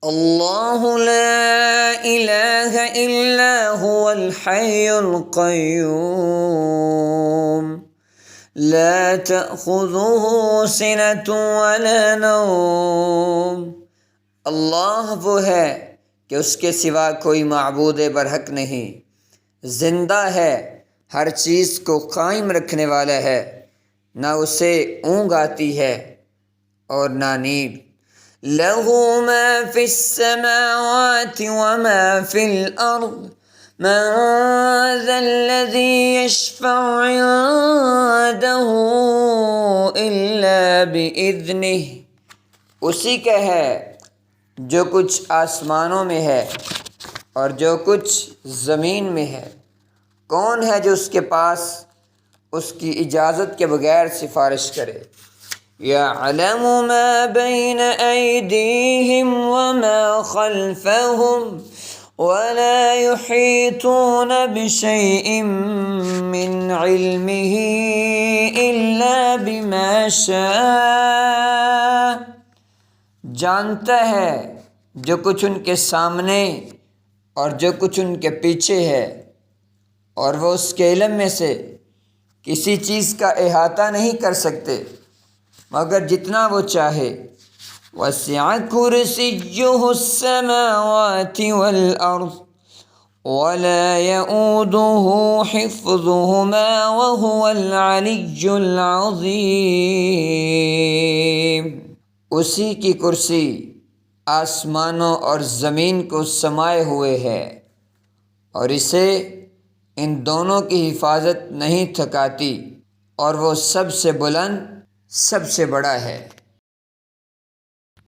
اللہ لا الہ الا هو الحی القیوم لا تأخذه سنة ولا نوم۔ اللہ وہ ہے کہ اس کے سوا کوئی معبود برحق نہیں، زندہ ہے، ہر چیز کو قائم رکھنے والا ہے، نہ اسے اونگ آتی ہے اور نہ نیند۔ لَهُ مَا فِي السَّمَاوَاتِ وَمَا فِي الْأَرْضِ مَنْ ذَا الَّذِي يَشْفَعُ عِنْدَهُ إِلَّا بِإِذْنِهِ۔ اسی کا ہے جو کچھ آسمانوں میں ہے اور جو کچھ زمین میں ہے، کون ہے جو اس کے پاس اس کی اجازت کے بغیر سفارش کرے؟ یعلم ما بین ایدیہم وما خلفہم ولا یحیطون بشیء من علمہ الا بما شاء۔ جانتا ہے جو کچھ ان کے سامنے اور جو کچھ ان کے پیچھے ہے، اور وہ اس کے علم میں سے کسی چیز کا احاطہ نہیں کر سکتے مگر جتنا وہ چاہے۔ وسع کرسیہ السماوات والارض ولا یؤودہ حفظہما وہو العلی العظیم۔ اسی کی کرسی آسمانوں اور زمین کو سمائے ہوئے ہے اور اسے ان دونوں کی حفاظت نہیں تھکاتی، اور وہ سب سے بلند، سب سے بڑا ہے۔